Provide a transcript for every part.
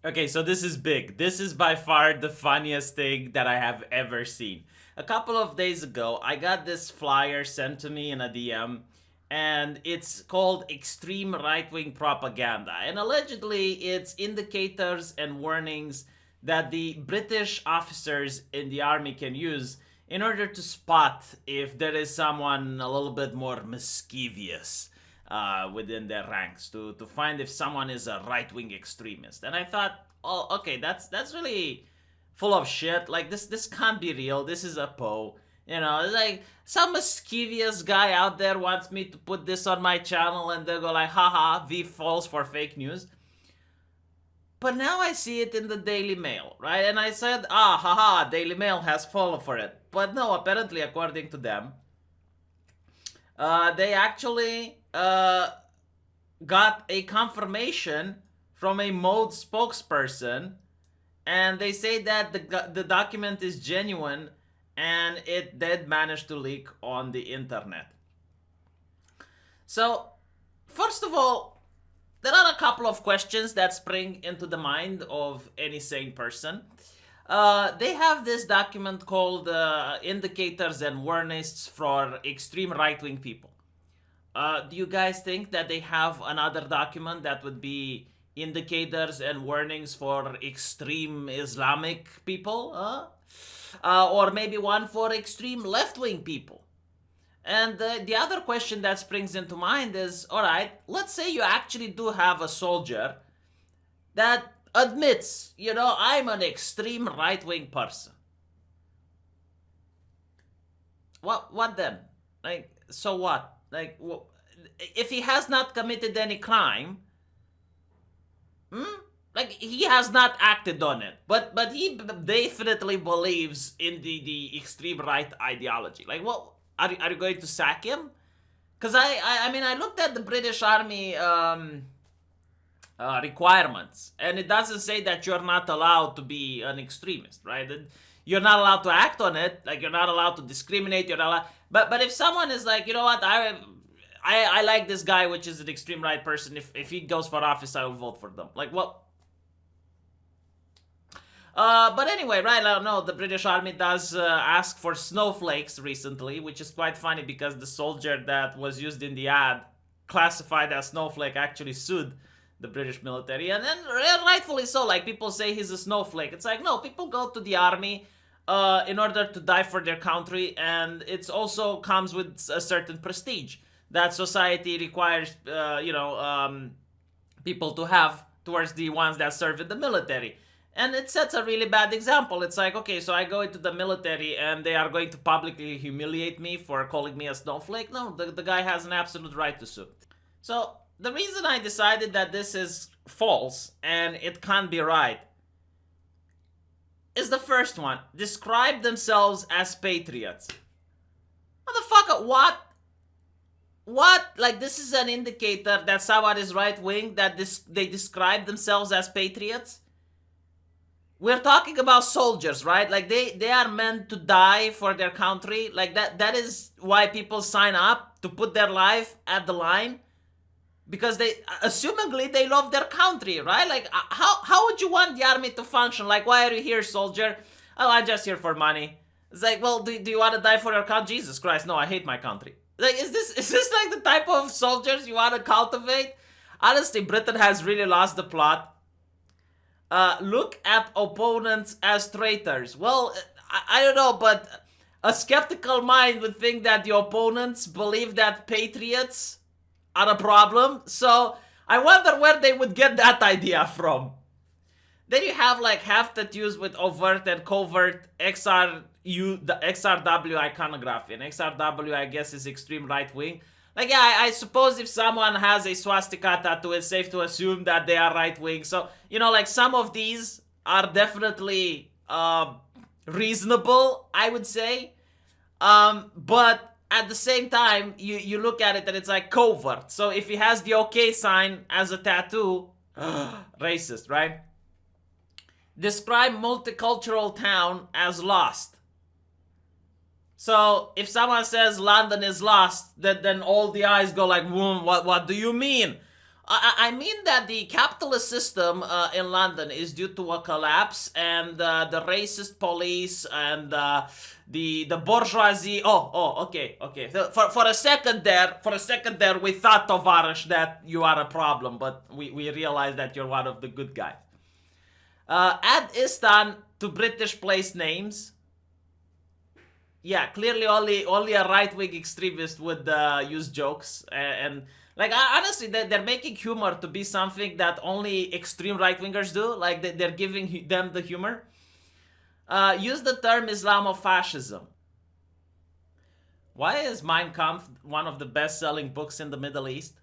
Okay, so this is big. This is by far the funniest thing that I have ever seen. A couple of days ago, I got this flyer sent to me in a DM, and it's called Extreme Right Wing Propaganda. And allegedly, it's indicators and warnings that the British officers in the army can use in order to spot if there is someone a little bit more mischievous within their ranks, to find if someone is a right wing extremist. And I thought, oh, okay, that's really full of shit. Like this can't be real. This is a Poe. You know, it's like some mischievous guy out there wants me to put this on my channel, and they go like, haha, V falls for fake news. But now I see it in the Daily Mail, right? And I said, haha, Daily Mail has fallen for it. But no, apparently, according to them, they actually got a confirmation from a mode spokesperson, and they say that the document is genuine and it did manage to leak on the internet. So, first of all, there are a couple of questions that spring into the mind of any sane person. They have this document called Indicators and Warnings for Extreme Right-Wing People. Do you guys think that they have another document that would be indicators and warnings for extreme Islamic people? Or maybe one for extreme left-wing people? And the other question that springs into mind is, alright, let's say you actually do have a soldier that admits, I'm an extreme right-wing person. What then? Like, so what? Like, if he has not committed any crime, like, he has not acted on it, but he definitely believes in the extreme right ideology. Like, what, are you going to sack him? Because I mean, I looked at the British Army requirements, and it doesn't say that you're not allowed to be an extremist, right? You're not allowed to act on it. Like, you're not allowed to discriminate. You're not allowed. But if someone is like, you know what, I like this guy, which is an extreme right person. If he goes for office, I will vote for them. Like, what? But anyway, right now, no, the British Army does ask for snowflakes recently, which is quite funny because the soldier that was used in the ad classified as snowflake actually sued the British military, and then rightfully so. Like, people say he's a snowflake. It's like, no, people go to the army in order to die for their country, and it also comes with a certain prestige that society requires, people to have towards the ones that serve in the military. And it sets a really bad example. It's like, okay, so I go into the military and they are going to publicly humiliate me for calling me a snowflake? No, the guy has an absolute right to sue. So, the reason I decided that this is false and it can't be right is the first one. Describe themselves as patriots. Motherfucker, what? What? Like, this is an indicator that someone is right-wing, that they describe themselves as patriots? We're talking about soldiers, right? Like, they are meant to die for their country. Like, that is why people sign up, to put their life at the line. Because assumingly, they love their country, right? Like, how would you want the army to function? Like, why are you here, soldier? Oh, I'm just here for money. It's like, well, do you want to die for your country? Jesus Christ, no, I hate my country. Like, is this like the type of soldiers you want to cultivate? Honestly, Britain has really lost the plot. Look at opponents as traitors. Well, I don't know, but a skeptical mind would think that the opponents believe that patriots are a problem. So I wonder where they would get that idea from. Then you have like half tattoos with overt and covert the XRW iconography. And XRW, I guess, is extreme right wing. Like, yeah, I suppose if someone has a swastika tattoo, it's safe to assume that they are right-wing. So, like, some of these are definitely reasonable, I would say. But at the same time, you look at it and it's like covert. So if he has the OK sign as a tattoo, racist, right? Describe multicultural town as lost. So if someone says London is lost, then all the eyes go like, what do you mean? I mean that the capitalist system in London is due to a collapse, and the racist police and the bourgeoisie. Okay. So for a second there, we thought, Tovarish, that you are a problem, but we realized that you're one of the good guys. Add Istan to British place names. Yeah, clearly only a right-wing extremist would use jokes, and like, honestly, they're making humor to be something that only extreme right-wingers do. Like, they're giving them the humor. Use the term Islamofascism. Why is Mein Kampf one of the best-selling books in the Middle East?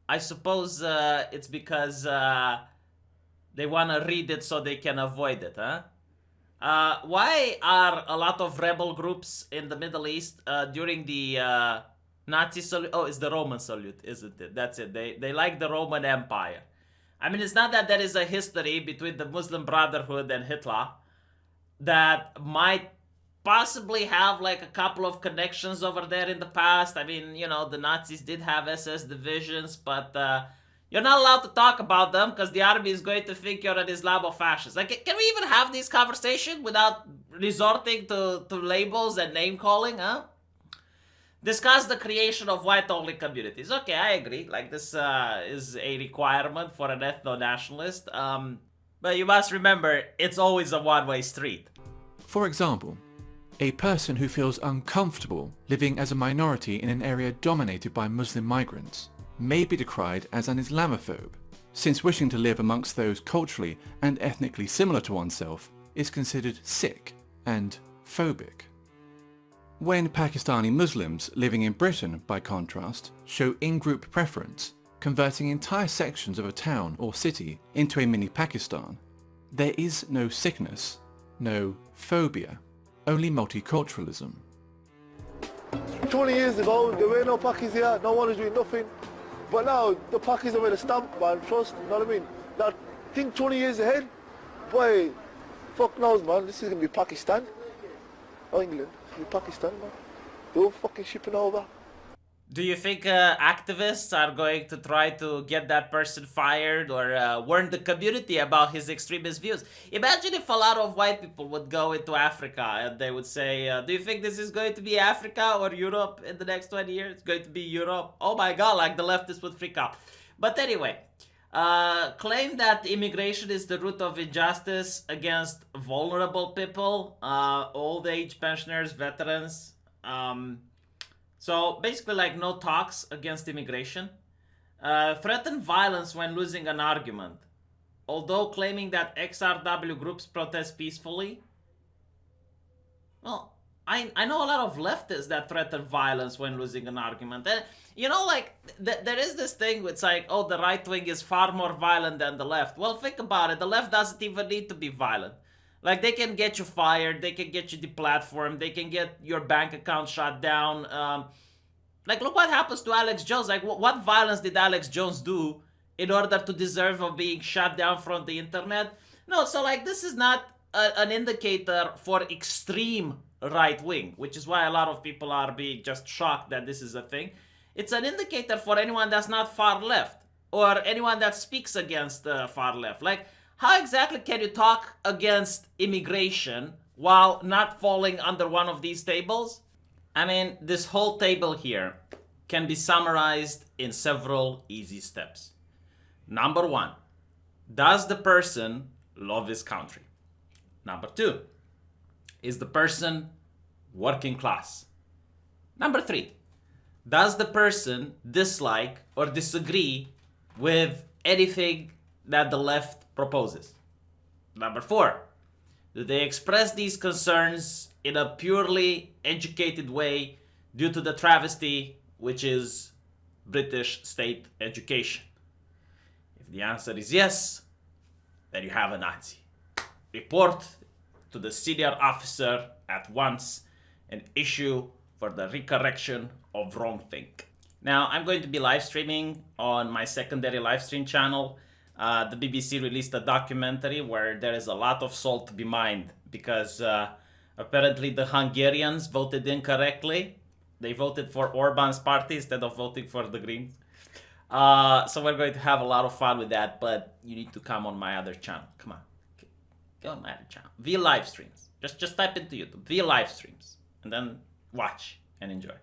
I suppose it's because they want to read it so they can avoid it, huh? Why are a lot of rebel groups in the Middle East during the Nazi salute? Oh, it's the Roman salute, isn't it? That's it. They like the Roman Empire. I mean, it's not that there is a history between the Muslim Brotherhood and Hitler that might possibly have like a couple of connections over there in the past. I mean, you know, the Nazis did have SS divisions, but you're not allowed to talk about them because the army is going to think you're an Islamofascist. Like, can we even have this conversation without resorting to labels and name calling, huh? Discuss the creation of white-only communities. Okay, I agree. Like, this is a requirement for an ethno-nationalist. But you must remember, it's always a one-way street. For example, a person who feels uncomfortable living as a minority in an area dominated by Muslim migrants may be decried as an Islamophobe, since wishing to live amongst those culturally and ethnically similar to oneself is considered sick and phobic. When Pakistani Muslims living in Britain, by contrast, show in-group preference, converting entire sections of a town or city into a mini Pakistan, there is no sickness, no phobia, only multiculturalism. 20 years ago, there were no Pakis here, no one was doing nothing. But now, the Pakis have made a stamp, man, trust, you know what I mean? Now, think 20 years ahead, boy, fuck knows, man, this is going to be Pakistan. Or England, it's going to be Pakistan, man. They're all fucking shipping over. Do you think activists are going to try to get that person fired or warn the community about his extremist views? Imagine if a lot of white people would go into Africa and they would say, do you think this is going to be Africa or Europe in the next 20 years? It's going to be Europe. Oh my god, like the leftists would freak out. But anyway, claim that immigration is the root of injustice against vulnerable people, old age pensioners, veterans. So basically, like, no talks against immigration. Threaten violence when losing an argument. Although claiming that XRW groups protest peacefully. Well, I know a lot of leftists that threaten violence when losing an argument. And, you know, like, there is this thing, it's like, oh, the right wing is far more violent than the left. Well, think about it. The left doesn't even need to be violent. Like, they can get you fired, they can get you deplatformed, they can get your bank account shut down. Like, look what happens to Alex Jones. Like, what violence did Alex Jones do in order to deserve of being shut down from the internet? No, so, like, this is not an indicator for extreme right wing, which is why a lot of people are being just shocked that this is a thing. It's an indicator for anyone that's not far left or anyone that speaks against far left. Like, how exactly can you talk against immigration while not falling under one of these tables? I mean, this whole table here can be summarized in several easy steps. Number one, does the person love his country? Number two, is the person working class? Number three, does the person dislike or disagree with anything that the left proposes? Number four, do they express these concerns in a purely educated way due to the travesty which is British state education? If the answer is yes, then you have a Nazi. Report to the senior officer at once and issue for the recorrection of wrongthink. Now, I'm going to be live streaming on my secondary live stream channel. The BBC released a documentary where there is a lot of salt to be mined because apparently the Hungarians voted incorrectly. They voted for Orban's party instead of voting for the Greens. So we're going to have a lot of fun with that, but you need to come on my other channel. Come on. Go on my other channel. V live streams. Just type into YouTube. V live streams. And then watch and enjoy.